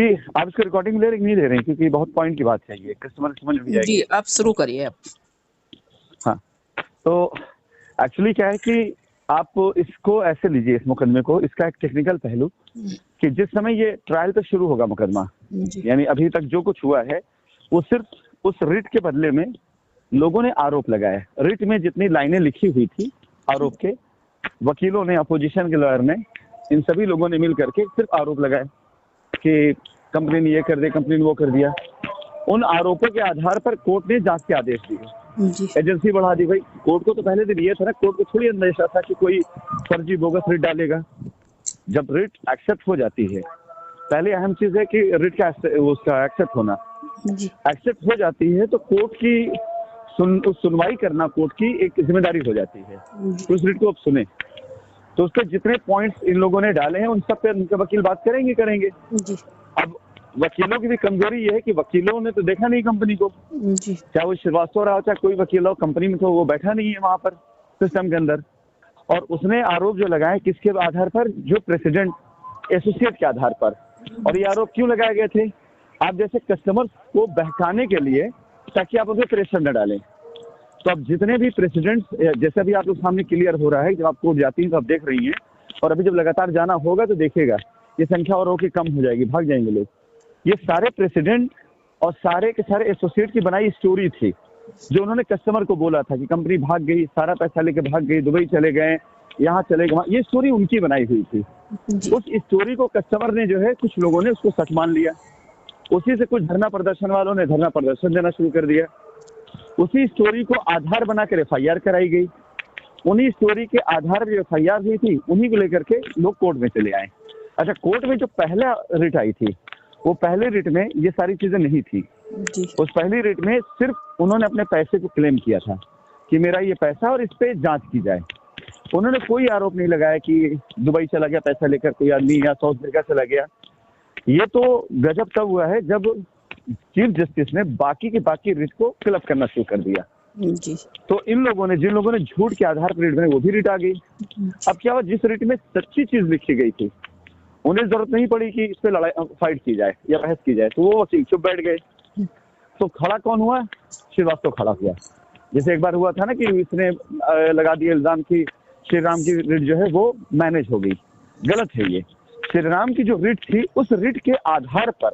जी आप इसको रिकॉर्डिंग ले रहे नहीं ले रहे हैं, क्योंकि बहुत पॉइंट की बात है, ये कस्टमर समझ भी जी जाएगी। आप शुरू करिए आप। हाँ, तो एक्चुअली क्या है कि आप इसको ऐसे लीजिए, इस मुकदमे को, इसका एक टेक्निकल पहलू कि जिस समय ये ट्रायल पे शुरू होगा मुकदमा, यानी अभी तक जो कुछ हुआ है वो सिर्फ उस रिट के बदले में लोगों ने आरोप लगाया। रिट में जितनी लाइनें लिखी हुई थी आरोप के, वकीलों ने, अपोजिशन के लॉयर ने, इन सभी लोगों ने मिल करके सिर्फ आरोप लगाए कि कंपनी ने ये कर दिया, कंपनी ने वो कर दिया। उन आरोपों के आधार पर कोर्ट ने जांच के आदेश दिए, एजेंसी बढ़ा दी। भाई कोर्ट को तो पहले दिन ये था ना, कोर्ट को थोड़ी अंदेशा था कि कोई फर्जी बोगस रिट डालेगा। जब रिट एक्सेप्ट हो जाती है, पहले अहम चीज है कि रिट का उसका एक्सेप्ट होना, एक्सेप्ट हो जाती है तो कोर्ट की सुनवाई करना कोर्ट की एक जिम्मेदारी हो जाती है। तो उस रिट को अब सुने, तो उस पर जितने पॉइंट्स इन लोगों ने डाले हैं उन सब पे उनके वकील बात करेंगे। अब वकीलों की भी कमजोरी ये है कि वकीलों ने तो देखा नहीं कंपनी को, चाहे वो श्रीवास्तव रहा हो चाहे कोई वकील हो, कंपनी में तो वो बैठा नहीं है वहां पर सिस्टम के अंदर। और उसने आरोप जो लगाए किसके आधार पर, जो प्रेसिडेंट एसोसिएट के आधार पर। और ये आरोप क्यों लगाए गए थे? आप जैसे कस्टमर को बहकाने के लिए, ताकि आप उसे प्रेशर न डालें। तो अब जितने भी प्रेसिडेंट, जैसे अभी आप लोग सामने क्लियर हो रहा है, जब आप कोर्ट जाती हैं तो आप देख रही हैं, और अभी जब लगातार जाना होगा तो देखेगा ये संख्या और होकर कम हो जाएगी, भाग जाएंगे लोग। ये सारे प्रेसिडेंट और सारे के सारे एसोसिएट की बनाई स्टोरी थी, जो उन्होंने कस्टमर को बोला था कि कंपनी भाग गई, सारा पैसा लेके भाग गई, दुबई चले गए, यहाँ चले गए, ये स्टोरी उनकी बनाई हुई थी। उस स्टोरी को कस्टमर ने जो है, कुछ लोगों ने उसको सच मान लिया। उसी से कुछ धरना प्रदर्शन वालों ने धरना प्रदर्शन देना शुरू कर दिया। उसी स्टोरी को आधार बनाकर एफआईआर कराई गई। उन्हीं स्टोरी के आधार पर एफआईआर हुई थी, उन्हीं को लेकर के लोग कोर्ट में चले आए। अच्छा, कोर्ट में जो पहला रिट आई थी, वो पहले रिट में ये सारी चीजें नहीं थी। उस पहली रिट में सिर्फ उन्होंने अपने पैसे को क्लेम किया था कि मेरा ये पैसा और इस पे जांच की जाए। उन्होंने कोई आरोप नहीं लगाया कि दुबई चला गया पैसा लेकर कोई आदमी, या साउथ अफ्रीका चला गया। ये तो गजब तब हुआ है जब चीफ जस्टिस ने बाकी के बाकी रिट को फिलअप करना शुरू कर दिया। तो इन लोगों ने, जिन लोगों ने झूठ के आधार पर रिट में, वो भी रिट आ गई। अब क्या हुआ, जिस रिट में सच्ची चीज लिखी गई थी, उन्हें जरूरत नहीं पड़ी कि इस पे लड़ाई फाइट की जाए या बहस की जाए, तो वो वकील चुप बैठ गए। तो खड़ा कौन हुआ? श्रीवास्तव खड़ा हुआ। जैसे एक बार हुआ था ना कि इसने लगा दिया इल्जाम की श्री राम की रिट जो है वो मैनेज हो गई। गलत है ये। श्री राम की जो रिट थी, उस रिट के आधार पर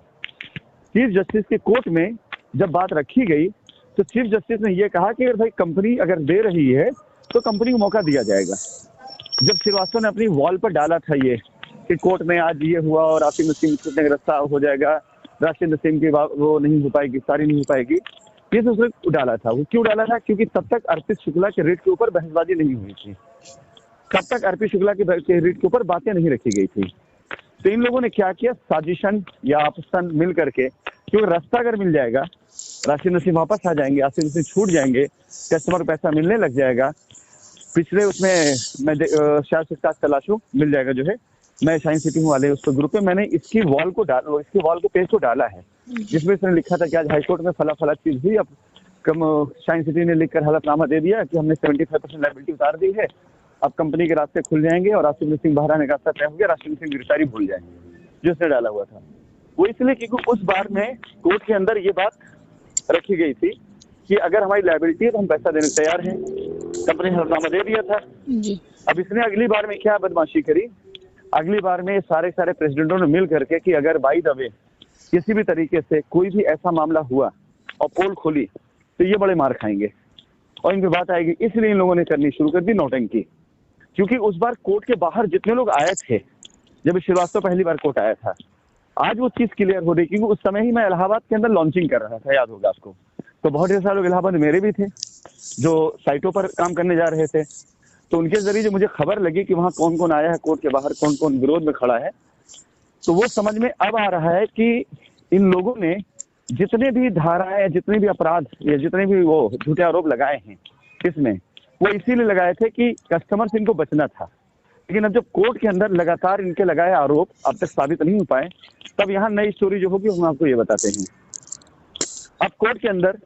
चीफ जस्टिस के कोर्ट में जब बात रखी गई, तो चीफ जस्टिस ने यह कहा कि अगर भाई कंपनी अगर दे रही है तो कंपनी को मौका दिया जाएगा। जब श्रीवास्तव ने अपनी वॉल पर डाला था ये कि कोर्ट में आज ये हुआ और आसिम नसीम छूटने का रास्ता हो जाएगा, राशिद नसीम की वो नहीं हो पाएगी, सारी नहीं हो पाएगी, ये तो उसने डाला था। वो क्यों डाला था? क्योंकि तब तक अर्पित शुक्ला के रिट के ऊपर बहसबाजी नहीं हुई थी, तब तक अर्पित शुक्ला के रिट के ऊपर बातें नहीं रखी गई थी। तो इन लोगों ने क्या किया, साजिशन या आपसन मिल करके, क्योंकि रास्ता अगर मिल जाएगा, राशिद नसीम वापस आ जाएंगे, आसिम नसीम छूट जाएंगे, कस्टमर पैसा मिलने लग जाएगा। पिछले उसमें मैं शायद से तलाशू मिल जाएगा, जो है मैं शाइन सिटी वाले उस ग्रुप में मैंने इसकी वॉल को पेज को डाला है, जिसमें इसने लिखा था कि आज हाईकोर्ट में फला फला चीज हुई। अब शाइन सिटी ने लिखकर हलफनामा दे दिया कि हमने 75% लायबिलिटी उतार दी है, अब कंपनी के रास्ते खुल जाएंगे और आसिम नसीम बाहर आने का रास्ता तय हो गया, राशिद नसीम गिरफ्तारी भूल जाएंगे, जो उसने डाला हुआ था। वो इसलिए क्योंकि उस बार में कोर्ट के अंदर ये बात रखी गई थी कि अगर हमारी लायबिलिटी है तो हम पैसा देने तैयार हैं। कंपनी ने हलफनामा दे दिया था। अब इसने अगली बार में क्या बदमाशी करी, अगली बार में सारे प्रेसिडेंटों ने मिल करके कि अगर बाय द वे किसी भी तरीके से कोई भी ऐसा मामला हुआ और पोल खोली तो ये बड़े मार खाएंगे और इन पे बात आएगी। इसलिए इन लोगों ने करनी शुरू कर दी नौटंकी। क्योंकि उस बार कोर्ट के बाहर जितने लोग आए थे, जब श्रीवास्तव पहली बार कोर्ट आया था, आज वो चीज क्लियर हो रही। क्योंकि उस समय ही मैं इलाहाबाद के अंदर लॉन्चिंग कर रहा था, याद होगा आपको। तो बहुत ढेर सारे लोग इलाहाबाद मेरे भी थे जो साइटों पर काम करने जा रहे थे। तो उनके जरिए जो मुझे खबर लगी कि वहाँ कौन कौन आया है कोर्ट के बाहर, कौन कौन विरोध में खड़ा है, तो वो समझ में अब आ रहा है कि इन लोगों ने जितने भी धाराएं, जितने भी अपराध या जितने भी वो झूठे आरोप लगाए हैं इसमें, वो इसीलिए लगाए थे कि कस्टमर से इनको बचना था। लेकिन अब जब कोर्ट के अंदर लगातार इनके लगाए आरोप अब तक साबित नहीं हो पाए, तब यहाँ नई स्टोरी जो होगी हम आपको ये बताते हैं। अब कोर्ट के अंदर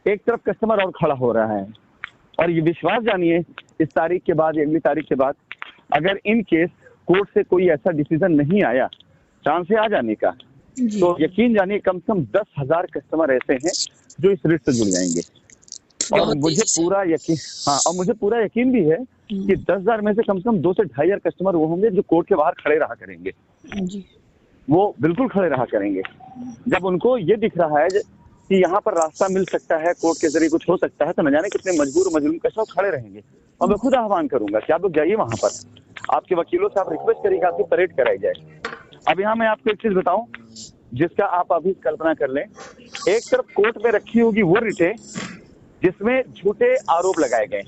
एक तरफ कस्टमर और खड़ा हो रहा है, और ये विश्वास जानिए इस तारीख के बाद या अगली तारीख के बाद अगर इन केस कोर्ट से कोई ऐसा डिसीजन नहीं आया, चांस है आ जाने का, तो यकीन जानिए कम से कम 10,000 कस्टमर ऐसे हैं जो इस रिट से जुड़ जाएंगे। और मुझे पूरा यकीन, हाँ, और मुझे पूरा यकीन भी है कि 10,000 में से कम 2 से 2,500 कस्टमर वो होंगे जो कोर्ट के बाहर खड़े रहा करेंगे। वो बिल्कुल खड़े रहा करेंगे। जब उनको ये दिख रहा है कि यहाँ पर रास्ता मिल सकता है, कोर्ट के जरिए कुछ हो सकता है, तो न जाने कितने मजबूर मजलूम कस्टमर खड़े रहेंगे। और मैं खुद आह्वान करूंगा कि आप लोग जाइए वहां पर, आपके वकीलों से आप रिक्वेस्ट करिएगा आपकी परेड कराई जाए। अब यहाँ मैं आपको एक चीज बताऊं जिसका आप अभी कल्पना कर लें। एक तरफ कोर्ट में रखी होगी वो रिटें जिसमें झूठे आरोप लगाए गए,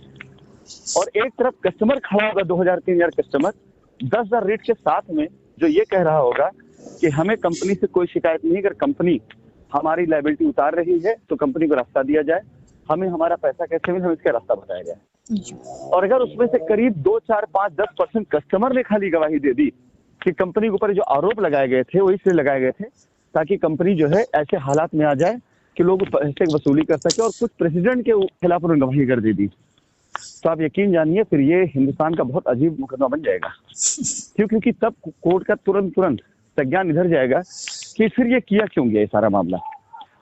और एक तरफ कस्टमर खड़ा होगा, 2,000-3,000 कस्टमर 10,000 रिट के साथ में, जो ये कह रहा होगा कि हमें कंपनी से कोई शिकायत नहीं, अगर कंपनी हमारी लायबिलिटी उतार रही है तो कंपनी को रास्ता दिया जाए, हमें हमारा पैसा कैसे मिले, हमें इसका रास्ता बताया जाए। और अगर उसमें से करीब 2, 4, 5, 10% कस्टमर ने खाली गवाही दे दी कि कंपनी के ऊपर जो आरोप लगाए गए थे वो इसलिए लगाए गए थे ताकि कंपनी जो है ऐसे हालात में आ जाए कि लोग पैसे वसूली कर सके, और कुछ प्रेसिडेंट के खिलाफ उन्होंने गवाही कर दी, तो आप यकीन जानिए फिर ये हिंदुस्तान का बहुत अजीब मुकदमा बन जाएगा। क्योंकि तब कोर्ट का तुरंत संज्ञान इधर जाएगा कि फिर ये किया क्यों गया ये सारा मामला।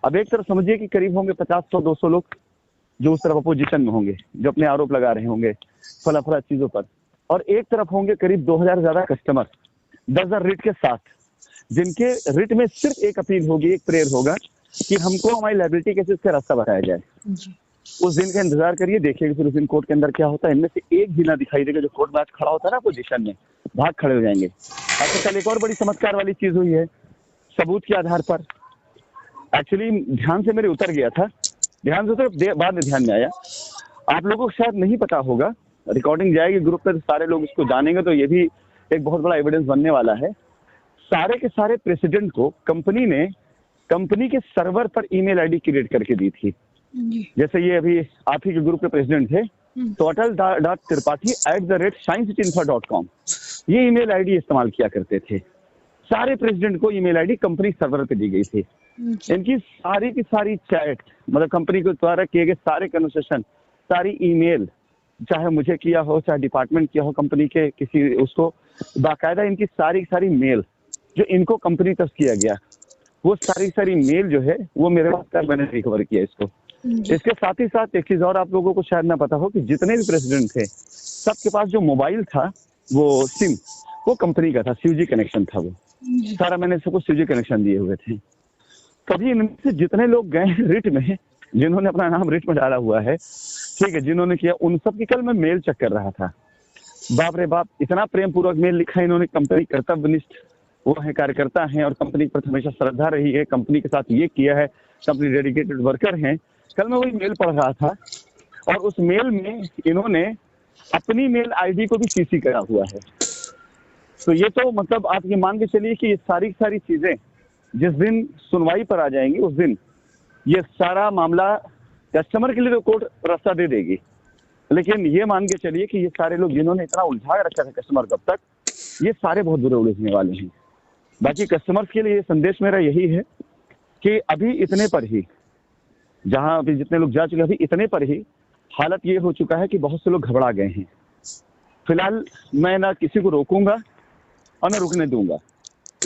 अब एक तरफ समझिए कि करीब होंगे 50-100-200 लोग जो उस तरफ अपोजिशन में होंगे, जो अपने आरोप लगा रहे होंगे फला चीजों पर, और एक तरफ होंगे करीब 2,000 ज्यादा कस्टमर 10,000 रिट के साथ, जिनके रिट में सिर्फ एक अपील होगी, एक प्रेयर होगा कि हमको हमारी लायबिलिटी कैसे इसका रास्ता बताया जाए। उस दिन का इंतजार करिए, देखिएगा फिर उस दिन कोर्ट के अंदर क्या होता है। इनमें से एक भी ना दिखाई देगा जो कोर्ट में आज खड़ा होता है ना पोजीशन में, भाग खड़े हो जाएंगे। अच्छा, कल एक और बड़ी चमत्कार वाली चीज हुई है सबूत के आधार पर। एक्चुअली ध्यान से मेरे उतर गया था, ध्यान से उतर बाद में ध्यान में आया। आप लोगों को शायद नहीं पता होगा, रिकॉर्डिंग जाएगी ग्रुप पर, सारे लोग इसको जानेंगे तो ये भी एक बहुत बड़ा एविडेंस बनने वाला है। सारे के सारे प्रेसिडेंट को कंपनी ने कंपनी के सर्वर पर ईमेल आईडी क्रिएट करके दी थी। जैसे ये अभी आप ही के ग्रुप के प्रेसिडेंट थे, तो atal.tripathi@shinecityinfo.com ये ईमेल आईडी इस्तेमाल किया करते थे। सारे प्रेसिडेंट को ईमेल आईडी कंपनी सर्वर पे दी गई थी। इनकी सारी की सारी चैट, मतलब कंपनी के द्वारा किए गए सारे कन्वर्सेशन, सारी ईमेल, चाहे मुझे किया हो चाहे डिपार्टमेंट किया हो कंपनी के किसी उसको, बाकायदा इनकी सारी की सारी मेल जो इनको कंपनी तक किया गया, वो सारी मेल जो है वो मेरे पास मैंने रिकवर किया इसको। इसके साथ ही साथ एक चीज और आप लोगों को शायद ना पता हो कि जितने भी प्रेसिडेंट थे सबके पास जो मोबाइल था वो सिम वो कंपनी का था, सीयूजी कनेक्शन था वो सारा, मैंने सबको सीयूजी कनेक्शन दिए हुए थे। कभी इनमें से जितने लोग गए रिट में, जिन्होंने अपना नाम रिट में डाला हुआ है, ठीक है, जिन्होंने किया, उन सब की कल मैं मेल चेक कर रहा था। बाप रे बाप, इतना प्रेम पूर्वक मेल लिखा इन्होंने। कंपनी कर्तव्यनिष्ठ वो है, कार्यकर्ता हैं और कंपनी पर हमेशा श्रद्धा रही है, कंपनी के साथ ये किया है, कंपनी डेडिकेटेड वर्कर हैं। कल मैं वही मेल पढ़ रहा था और उस मेल में इन्होंने अपनी मेल आईडी को भी सीसी करा हुआ है। तो ये तो मतलब आप ये मान के चलिए कि ये सारी चीजें जिस दिन सुनवाई पर आ जाएंगी उस दिन ये सारा मामला कस्टमर के लिए तो कोर्ट रास्ता दे देगी, लेकिन ये मान के चलिए कि ये सारे लोग जिन्होंने इतना उलझा रखा था कस्टमर कब तक, ये सारे बहुत बुरे उलझने वाले हैं। बाकी कस्टमर्स के लिए संदेश मेरा यही है कि अभी इतने पर ही, जहां अभी जितने लोग जा चुके अभी इतने पर ही हालत ये हो चुका है कि बहुत से लोग घबरा गए हैं। फिलहाल मैं ना किसी को रोकूंगा और ना रुकने दूंगा।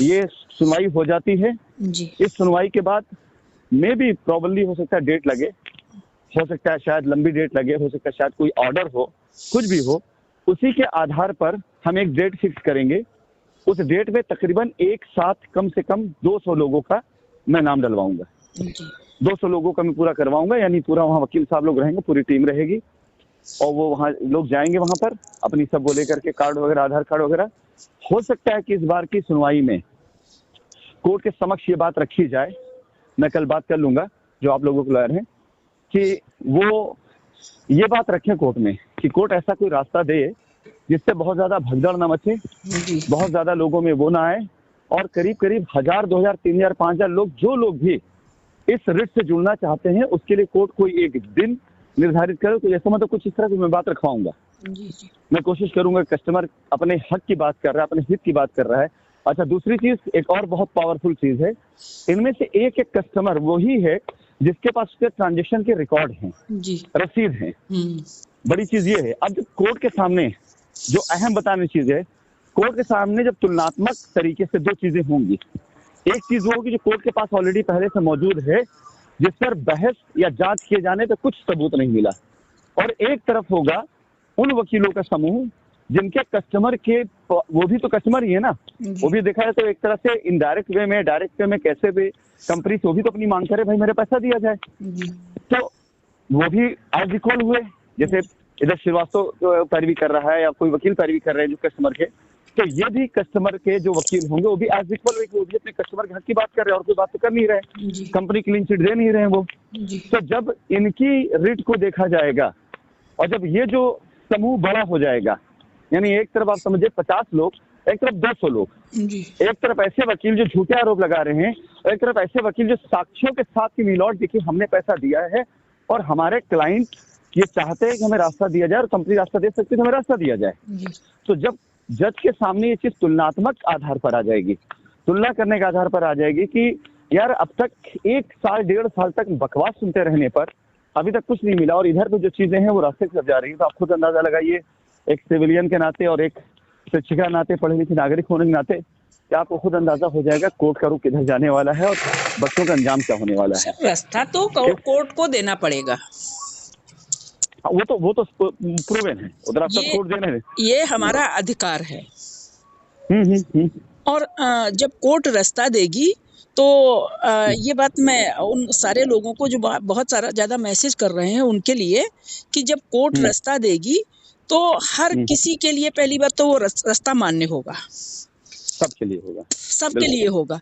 ये सुनवाई हो जाती है जी। इस सुनवाई के बाद में भी प्रॉब्लली हो सकता है डेट लगे, हो सकता है शायद लंबी डेट लगे, हो सकता है शायद कोई ऑर्डर हो, कुछ भी हो, उसी के आधार पर हम एक डेट फिक्स करेंगे। उस डेट में तकरीबन एक साथ कम से कम 200 लोगों का मैं नाम डलवाऊंगा, 200 लोगों का मैं पूरा करवाऊंगा। यानी पूरा वहाँ वकील साहब लोग रहेंगे, पूरी टीम रहेगी और वो वहाँ लोग जाएंगे वहाँ पर अपनी सब वो लेकर के कार्ड वगैरह, आधार कार्ड वगैरह। हो सकता है कि इस बार की सुनवाई में कोर्ट के समक्ष ये बात रखी जाए, मैं कल बात कर लूंगा जो आप लोगों को लॉयर हैं, कि वो ये बात रखें कोर्ट में कि कोर्ट ऐसा कोई रास्ता दे जिससे बहुत ज्यादा भगदड़ न मचे, बहुत ज्यादा लोगों में वो ना आए, और करीब 1,000, 2,000, 3,000, 5,000 लोग, जो लोग भी इस रिट से जुड़ना चाहते हैं उसके लिए कोर्ट कोई एक दिन निर्धारित करे। तो ऐसा मतलब कुछ इस तरह की मैं बात रखवाऊंगा। मैं कोशिश करूंगा, कस्टमर अपने हक की बात कर रहा है, अपने हित की बात कर रहा है। अच्छा, दूसरी चीज, एक और बहुत पावरफुल चीज है, इनमें से एक कस्टमर वही है जिसके पास उसके ट्रांजेक्शन के रिकॉर्ड हैं, रसीद हैं। बड़ी चीज ये है, अब कोर्ट के सामने जो अहम बताने चीज है, कोर्ट के सामने जब तुलनात्मक तरीके से दो चीजें होंगी, एक चीज वो होगी जो कोर्ट के पास ऑलरेडी पहले से मौजूद है, जिस पर बहस या जांच किए जाने पर कुछ सबूत नहीं मिला, और एक तरफ होगा उन वकीलों का समूह जिनके कस्टमर के, वो भी तो कस्टमर ही है ना, वो भी देखा है तो एक तरह से इनडायरेक्ट वे में, डायरेक्ट वे में, कैसे भी कंपनी से वो भी तो अपनी मांग करे, भाई मेरे पैसा दिया जाए। तो वो भी एज इक्वल हुए, जैसे इधर श्रीवास्तव पैरवी कर रहा है या कोई वकील पैरवी कर रहे हैं जो कस्टमर के, तो ये भी कस्टमर के जो वकील होंगे वो भी एज इक्वल हुए, वो भी अपने कस्टमर के हक की बात कर रहे हैं और कोई बात तो कर नहीं रहे, कंपनी क्लीन चिट दे नहीं रहे वो। तो जब इनकी रिट को देखा जाएगा और जब ये जो समूह बड़ा हो जाएगा, यानी एक तरफ आप समझिए 50 लोग, एक तरफ 200 लोग, एक तरफ ऐसे वकील जो झूठे आरोप लगा रहे हैं, और एक तरफ ऐसे वकील जो साक्ष्यों के साथ की मिलौट देखिए हमने पैसा दिया है और हमारे क्लाइंट ये चाहते हैं कि हमें रास्ता दिया जाए और कंपनी रास्ता दे सकती है तो हमें रास्ता दिया जाए। तो जब जज के सामने ये चीज तुलनात्मक आधार पर आ जाएगी, तुलना करने के आधार पर आ जाएगी कि यार अब तक 1 साल 1.5 साल तक बकवास सुनते रहने पर अभी तक कुछ नहीं मिला और इधर तो जो चीजें हैं वो रास्ते से जा रही है, तो आप खुद अंदाजा लगाइए एक सिविलियन के नाते और एक शिक्षिका नाते, पढ़े लिखे नागरिक होने के नाते, क्या आपको खुद अंदाजा हो जाएगा कोर्ट का रुख किधर जाने वाला है और बच्चों का अंजाम क्या होने वाला है। रास्ता तो कोर्ट को देना पड़ेगा, वो तो प्रूवन है, उधर आपका कोर्ट देने है, ये हमारा अधिकार है। और जब कोर्ट रास्ता देगी तो ये बात मैं उन सारे लोगों को जो बहुत सारा ज्यादा मैसेज कर रहे हैं उनके लिए कि जब कोर्ट रास्ता देगी तो हर किसी के लिए पहली बात तो वो रास्ता मान्य होगा, सबके लिए होगा, सबके लिए होगा।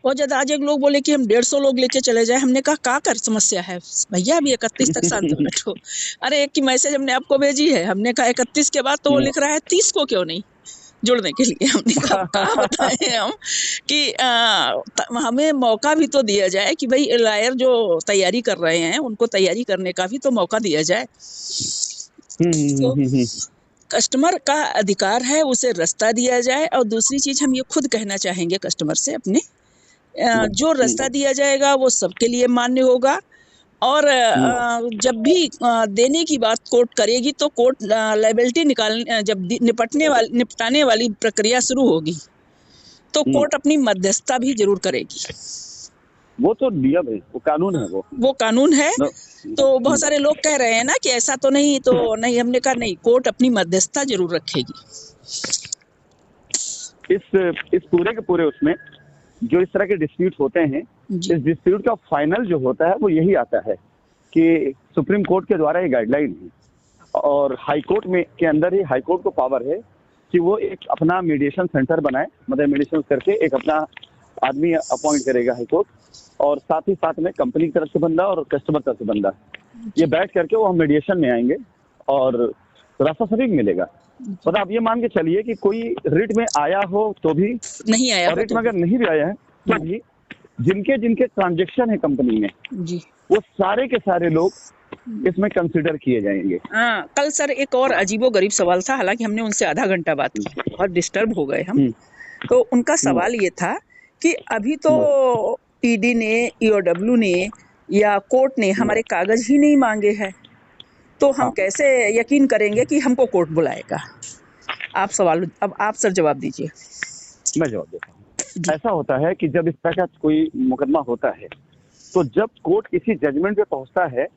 और जब आज एक लोग बोले कि हम 150 लोग लेके चले जाए, हमने कहा क्या कर समस्या है भैया, अभी 31 तक शांत बैठो। अरे एक की मैसेज हमने आपको भेजी है, हमने कहा 31 के बाद तो वो लिख रहा है 30 को क्यों नहीं जुड़ने के लिए। हमने कहा बताएं हम कि हमें मौका भी तो दिया जाए कि भाई लॉयर जो तैयारी कर रहे हैं उनको तैयारी करने का भी तो मौका दिया जाए। तो कस्टमर का अधिकार है, उसे रास्ता दिया जाए। और दूसरी चीज हम ये खुद कहना चाहेंगे कस्टमर से अपने, जो रास्ता दिया जाएगा वो सबके लिए मान्य होगा। और जब भी देने की बात कोर्ट करेगी तो कोर्ट लायबिलिटी जब निपटाने वाली प्रक्रिया शुरू होगी तो कोर्ट अपनी मध्यस्थता भी जरूर करेगी। वो तो नियम है, वो कानून है, वो कानून है। तो बहुत सारे लोग कह रहे हैं ना कि ऐसा तो नहीं, तो नहीं, हमने कहा नहीं, कोर्ट अपनी मध्यस्थता जरूर रखेगी। इस पूरे के पूरे उसमें जो इस तरह के डिस्प्यूट होते हैं, इस डिस्प्यूट का फाइनल जो होता है वो यही आता है कि सुप्रीम कोर्ट के द्वारा ये गाइडलाइन है और हाई कोर्ट में के अंदर ही हाई कोर्ट को पावर है कि वो एक अपना मीडिएशन सेंटर बनाए, मतलब मीडिएशन करके एक अपना आदमी अपॉइंट करेगा हाई कोर्ट, और साथ ही साथ में कंपनी की तरफ से बंदा और कस्टमर तरफ से बंदा, ये बैठ करके वो हम मीडिएशन में आएंगे और रास्ता सभी मिलेगा। मतलब आप ये मान के चलिए कि कोई रिट में आया हो तो भी नहीं आया, और रिट में अगर नहीं भी आया है तो भी जिनके जिनके ट्रांजेक्शन है कंपनी में जी, वो सारे के सारे लोग इसमें कंसिडर किए जाएंगे। कल सर एक और अजीबो गरीब सवाल था, हालांकि हमने उनसे आधा घंटा बात की, बहुत डिस्टर्ब हो गए हम। तो उनका सवाल ये था कि अभी तो ईडी ने, ईओडब्ल्यू ने या कोर्ट ने हमारे कागज ही नहीं मांगे हैं, तो हम कैसे यकीन करेंगे कि हमको कोर्ट बुलाएगा? आप सवाल, अब आप सर जवाब दीजिए। मैं जवाब देता हूँ। ऐसा होता है कि जब इस तरह का कोई मुकदमा होता है तो जब कोर्ट किसी जजमेंट पे पहुंचता है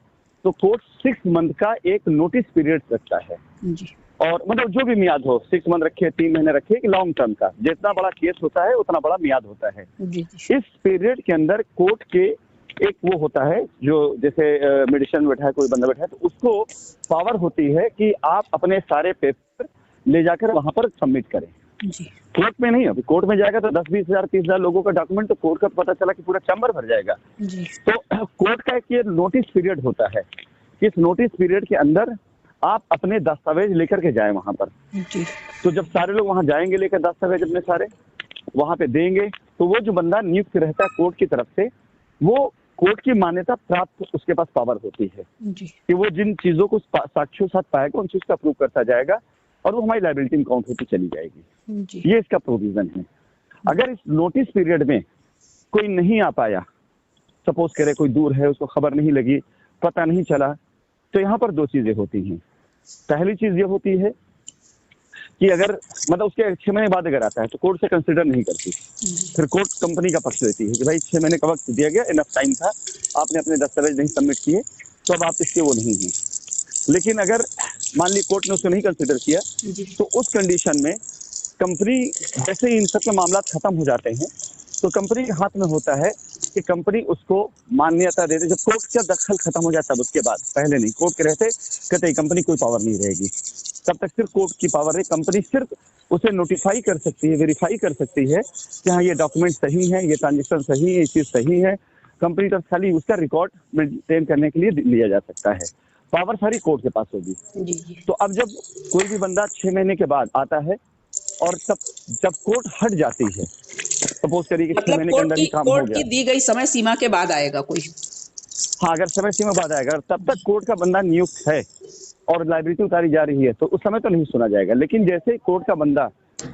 तो कोर्ट 6 मंथ का एक नोटिस पीरियड रखता है जी। और मतलब जो भी मियाद हो, 6 मंथ रखे, 3 महीने रखे, कि लॉन्ग टर्म का जितना बड़ा केस होता है उतना बड़ा मियाद होता है जी। इस पीरियड के अंदर कोर्ट के एक वो होता है जो जैसे मेडिसिन बैठा है, कोई बंदा बैठा है, तो उसको पावर होती है कि आप अपने सारे पेपर ले जाकर वहां पर सबमिट करें जी। कोर्ट में नहीं। अभी कोर्ट में जाएगा तो 10-20 हजार 30 हजार लोगों का डॉक्यूमेंट, तो कोर्ट का पता चला कि पूरा चैम्बर भर जाएगा जी। तो कोर्ट का एक ये नोटिस पीरियड होता है, इस नोटिस पीरियड के अंदर आप अपने दस्तावेज लेकर के जाए वहां पर जी। तो जब सारे लोग वहां जाएंगे लेकर दस्तावेज अपने सारे वहां पे देंगे, तो वो जो बंदा नियुक्त रहता है कोर्ट की तरफ से, वो कोर्ट की मान्यता प्राप्त उसके पास पावर होती है जी। कि वो जिन चीजों को साक्ष्यों साथ पाएगा उन चीज का प्रूव करता जाएगा और वो हमारी लायबिलिटी में काउंट होती चली जाएगी जी। ये इसका प्रोविजन है। अगर इस नोटिस पीरियड में कोई नहीं आ पाया, सपोज करे कोई दूर है, उसको खबर नहीं लगी, पता नहीं चला, तो यहाँ पर 2 चीजें होती हैं। पहली चीज ये होती है कि अगर मतलब उसके 6 महीने बाद अगर आता है तो कोर्ट से कंसिडर नहीं करती। फिर कोर्ट कंपनी का पक्ष लेती है कि भाई 6 महीने का वक्त दिया गया, इनफ टाइम था, आपने अपने दस्तावेज नहीं सबमिट किए तो अब आप इसके वो नहीं हैं। लेकिन अगर मान ली कोर्ट ने उसको नहीं कंसिडर किया तो उस कंडीशन में कंपनी, जैसे ही इन सब के मामला खत्म हो जाते हैं तो कंपनी के हाथ में होता है कि कंपनी उसको मान्यता दे दे। जब कोर्ट का दखल खत्म हो जाता है उसके बाद, पहले नहीं, कोर्ट के रहते कहते कंपनी कोई पावर नहीं रहेगी, तब तक सिर्फ कोर्ट की पावर है। कंपनी सिर्फ उसे नोटिफाई कर सकती है, वेरीफाई कर सकती है कि हाँ ये डॉक्यूमेंट सही है, ये ट्रांजेक्शन सही है, ये चीज सही है। कंपनी का खाली उसका रिकॉर्ड मेंटेन करने के लिए लिया जा सकता है, पावर सारी कोर्ट के पास होगी। तो अब जब कोई भी बंदा 6 महीने के बाद आता है और तब जब कोर्ट हट जाती है, सपोज करिए कि 6 महीने के अंदर ही काम हो कोर्ट गया, की दी गई समय सीमा के बाद आएगा कोई, हाँ अगर समय सीमा बाद आएगा, तब तक कोर्ट का बंदा नियुक्त है और लायबिलिटी उतारी जा रही है तो उस समय तो नहीं सुना जाएगा। लेकिन जैसे कोर्ट का बंदा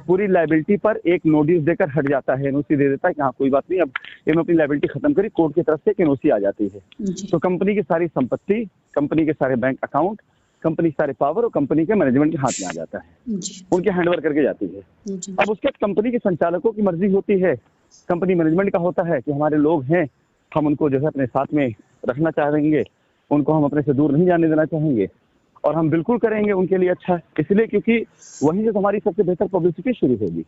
पूरी लायबिलिटी पर एक नोटिस देकर हट जाता है, एनओसी दे देता है कि हाँ कोई बात नहीं, अब इन्होंने अपनी लायबिलिटी खत्म करी, कोर्ट की तरफ से एक एनओसी आ जाती है, तो कंपनी की सारी संपत्ति, कंपनी के सारे बैंक अकाउंट, कंपनी के सारे पावर और कंपनी के मैनेजमेंट के हाथ में आ जाता है, उनके हैंडओवर करके जाती है। अब उसके कंपनी के संचालकों की मर्जी होती है, कंपनी मैनेजमेंट का होता है कि हमारे लोग हैं, हम उनको जो है अपने साथ में रखना चाहेंगे, उनको हम अपने से दूर नहीं जाने देना चाहेंगे और हम बिल्कुल करेंगे उनके लिए अच्छा, इसलिए क्योंकि वहीं से हमारी सबसे बेहतर पब्लिसिटी शुरू होगी।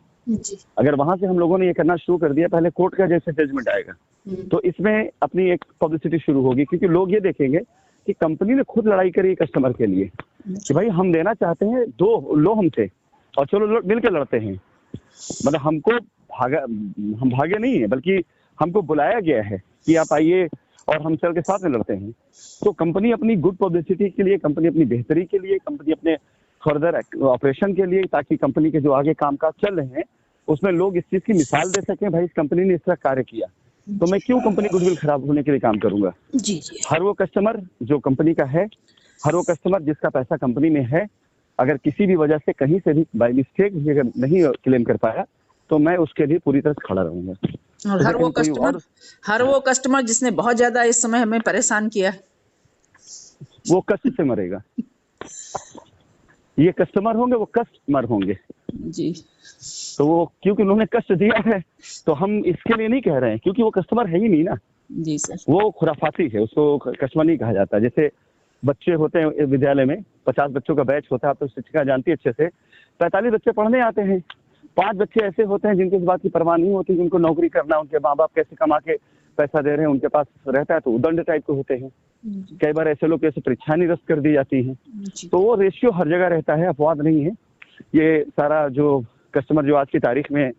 अगर वहां से हम लोगों ने ये करना शुरू कर दिया, पहले कोर्ट का जैसे जजमेंट आएगा तो इसमें अपनी एक पब्लिसिटी शुरू होगी, क्योंकि लोग ये देखेंगे कि कंपनी ने खुद लड़ाई करी कस्टमर के लिए कि भाई हम देना चाहते हैं, दो लो हमसे और चलो मिलकर लड़ते हैं। मतलब हमको हम भागे नहीं है, बल्कि हमको बुलाया गया है कि आप आइए और हम चल के साथ में लड़ते हैं। तो कंपनी अपनी गुड पब्लिसिटी के लिए, कंपनी अपनी बेहतरी के लिए, कंपनी अपने फर्दर ऑपरेशन के लिए, ताकि कंपनी के जो आगे कामकाज चल रहे हैं उसमें लोग इस चीज की मिसाल दे सकें, भाई इस कंपनी ने इस तरह कार्य किया तो मैं क्यों कंपनी गुडविल खराब होने के लिए काम करूंगा। हर वो कस्टमर जो कंपनी का है, हर वो कस्टमर जिसका पैसा कंपनी में है, अगर किसी भी वजह से कहीं से भी बाय मिस्टेक भी अगर नहीं क्लेम कर पाया तो मैं उसके लिए पूरी तरह से खड़ा रहूंगा। और हर वो कस्टमर जिसने बहुत ज्यादा इस समय हमें परेशान किया, वो कष्ट से मरेगा। ये कस्टमर होंगे, वो कस्टमर होंगे जी। तो वो क्योंकि उन्होंने कष्ट दिया है तो हम इसके लिए नहीं कह रहे हैं, क्योंकि वो कस्टमर है ही नहीं ना जी सर, वो खुराफाती है, उसको कस्टमर नहीं कहा जाता। जैसे बच्चे होते हैं विद्यालय में, 50 बच्चों का बैच होता है, आप तो शिक्षिका जानती है अच्छे से, 45 बच्चे पढ़ने आते हैं, 5 बच्चे ऐसे होते हैं जिनकी इस बात की परवाह नहीं होती, जिनको नौकरी करना, उनके माँ बाप कैसे कमा के पैसा दे रहे हैं उनके पास रहता है, तो उदंड टाइप के होते हैं। कई बार ऐसे लोग कैसे परीक्षा निरस्त कर दी जाती है, तो वो रेशियो हर जगह रहता है, अपवाद नहीं है। ये सारा जो कस्टमर जो आज की तारीख में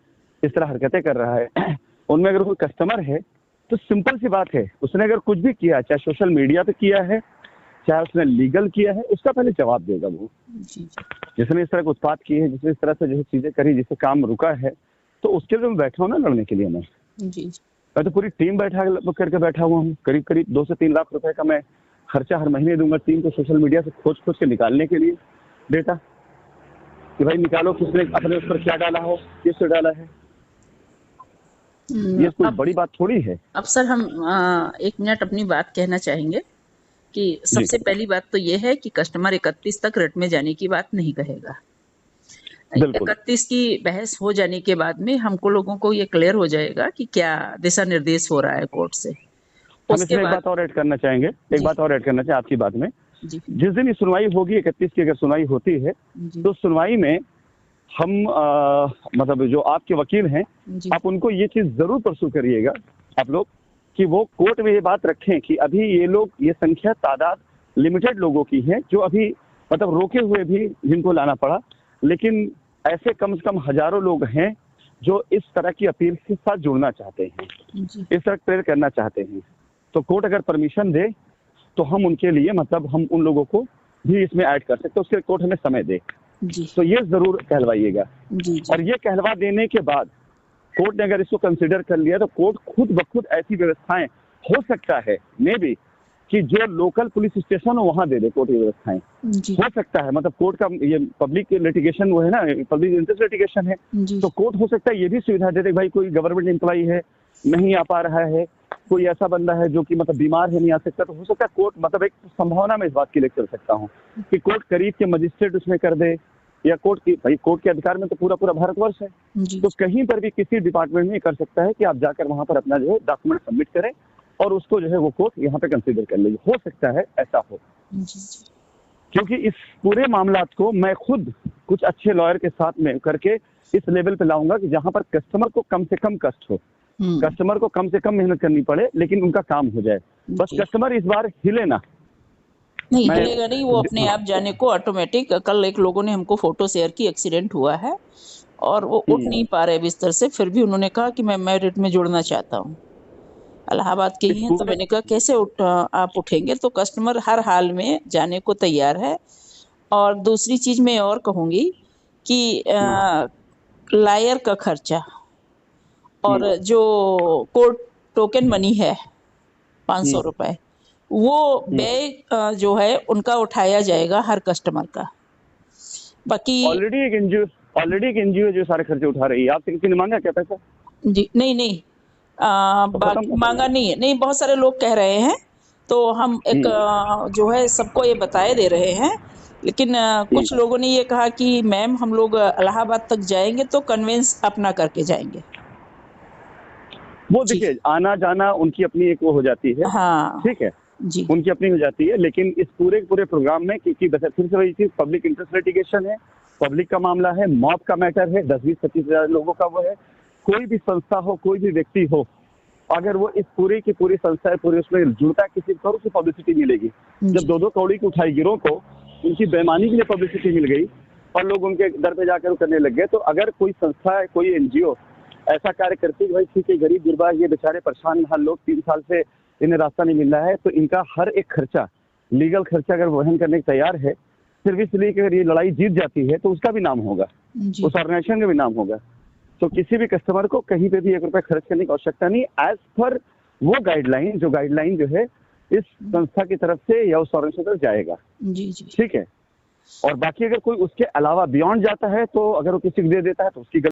इस तरह हरकतें कर रहा है, उनमें अगर कोई कस्टमर है तो सिंपल सी बात है, उसने अगर कुछ भी किया, चाहे सोशल मीडिया पे किया है, चाहे उसने लीगल किया है, उसका पहले जवाब देगा वो। जिसने इस तरह के उत्पाद किए हैं, जिसने इस तरह से जो चीजें करी, जिससे काम रुका है, तो उसके लिए मैं बैठा हूँ ना लड़ने के लिए। मैं तो पूरी टीम बैठा करके बैठा हुआ हूँ, करीब 2 से 3 लाख रुपए का मैं खर्चा हर महीने दूंगा टीम को सोशल मीडिया से खोज के निकालने के लिए डेटा, कि भाई निकालो किसने अपने उस पर क्या डाला हो, किससे डाला है। ये कोई बड़ी बात थोड़ी है। अब सर हम 1 मिनट अपनी बात कहना चाहेंगे कि सबसे पहली बात तो ये है कि कस्टमर 31 तक रट में जाने की बात नहीं कहेगा। 31 की बहस हो जाने के बाद में हमको लोगों को ये क्लियर हो जाएगा कि क्या दिशा निर्देश हो रहा है कोर्ट से। हम इसमें एक बात और ऐड करना चाहेंगे, आपकी बात में, जिस दिन ये सुनवाई होगी, 31 की अगर सुनवाई होती है तो सुनवाई में हम मतलब जो आपके वकील हैं, आप उनको ये चीज जरूर परसू करिएगा आप लोग, कि वो कोर्ट में ये बात रखें कि अभी ये लोग, ये संख्या तादाद लिमिटेड लोगों की है जो अभी मतलब रोके हुए भी जिनको लाना पड़ा, लेकिन ऐसे कम से कम हजारों लोग हैं जो इस तरह की अपील के साथ जुड़ना चाहते हैं, इस तरह प्रेयर करना चाहते हैं। तो कोर्ट अगर परमिशन दे तो हम उनके लिए, मतलब हम उन लोगों को भी इसमें ऐड कर सकते हैं, उसके कोर्ट हमें समय दे। तो ये जरूर कहलवाइएगा। और ये कहलवा देने के बाद कोर्ट ने अगर इसको कंसिडर कर लिया तो कोर्ट खुद ब खुद ऐसी व्यवस्थाएं, हो सकता है मे बी कि जो लोकल पुलिस स्टेशन हो वहां दे दे कोर्ट, ये व्यवस्थाएं हो सकता है। मतलब कोर्ट का ये पब्लिक लिटिगेशन वो है ना, पब्लिक इंटरेस्ट लिटिगेशन है, तो कोर्ट हो सकता है ये भी सुविधा दे दे, भाई कोई गवर्नमेंट एम्प्लॉई है नहीं आ पा रहा है, कोई ऐसा बंदा है जो कि मतलब बीमार है नहीं आ सकता, तो हो सकता है कोर्ट, मतलब एक संभावना में इस बात की लेकर चल सकता हूँ कि कोर्ट करीब के मजिस्ट्रेट उसमें कर दे, या कोर्ट की, भाई कोर्ट के अधिकार में तो पूरा पूरा भारतवर्ष है, जी तो कहीं पर भी किसी डिपार्टमेंट में कर सकता है कि आप जाकर वहां पर अपना जो है डॉक्यूमेंट सबमिट करें और उसको जो है वो कोर्ट यहाँ पे कंसीडर कर लेगी। हो सकता है ऐसा हो, जी जी क्योंकि इस पूरे मामलात को मैं खुद कुछ अच्छे लॉयर के साथ में करके इस लेवल पे लाऊंगा कि जहां पर कस्टमर को कम से कम कष्ट हो, कस्टमर को कम से कम मेहनत करनी पड़े, लेकिन उनका काम हो जाए। बस जी। कस्टमर इस बार हिले ना। नहीं मैं हिलेगा नहीं, वो अपने आप जाने को ऑटोमेटिक। कल एक लोगों ने हमको फोटो शेयर की, एक्सीडेंट हुआ है और वो उठ नहीं पा रहे बिस्तर से, फिर भी उन्होंने कहा कि मैं मेरिट में जुड़ना चाहता हूँ। इलाहाबाद के इस ही हैं, तो पूरे मैंने कहा कैसे आप उठेंगे? तो कस्टमर हर हाल में जाने को तैयार है। और दूसरी चीज मैं और कहूंगी कि लायर का खर्चा और जो कोर्ट टोकन मनी है 500 रुपए, वो व्यय जो है उनका उठाया जाएगा हर कस्टमर का। बाकी ऑलरेडी एक एनजीओ जो सारे खर्चे उठा रही है, आपसे किसी ने मांगा क्या पैसा? जी नहीं नहीं, तो खत्म बाकी हो। मांगा नहीं है, नहीं बहुत सारे लोग कह रहे हैं, तो हम एक जो है सबको ये बताए दे रहे हैं। लेकिन कुछ लोगों ने ये कहा कि मैम हम लोग इलाहाबाद तक जाएंगे तो कन्वेंस अपना करके जाएंगे। वो जी देखिए, आना जाना उनकी अपनी एक वो हो जाती है, हाँ ठीक है, जी उनकी अपनी हो जाती है, लेकिन इस पूरे पूरे प्रोग्राम में क्योंकि फिर से वही चीज, पब्लिक इंटरेस्ट लिटिगेशन है, पब्लिक का मामला है, मॉब का मैटर है, 10-20-25 हजार लोगों का वो है। कोई भी संस्था हो, कोई भी व्यक्ति हो, अगर वो इस पूरी की पूरी संस्था है, पूरी उसमें जुड़ता है किसी को, उसे पब्लिसिटी मिलेगी। जब 2-2 कौड़ी की उठाई गिरोह को उनकी बेईमानी के लिए पब्लिसिटी मिल गई और लोग उनके दर पे जाकर करने लग गए, तो अगर कोई संस्था है, कोई एनजीओ ऐसा कार्य करती है, भाई ठीक है, गरीब गुरबा ये बेचारे परेशान हर लोग 3 साल से इन्हें रास्ता नहीं मिल रहा है, तो इनका हर एक खर्चा, लीगल खर्चा अगर वहन करने को तैयार है, सिर्फ इसलिए कि अगर ये लड़ाई जीत जाती है तो उसका भी नाम होगा, जी उस ऑर्गेनाइजेशन का भी नाम होगा। तो किसी भी कस्टमर को कहीं पे भी 1 रुपया खर्च करने की आवश्यकता नहीं, एज पर वो गाइडलाइन जो है इस संस्था की तरफ से या उस ऑर्गेनाइजेशन तक जाएगा। जी जी ठीक है, और बाकी अगर कोई उसके अलावा बियॉन्ड जाता है, तो अगर वो किसी को दे देता है तो उसकी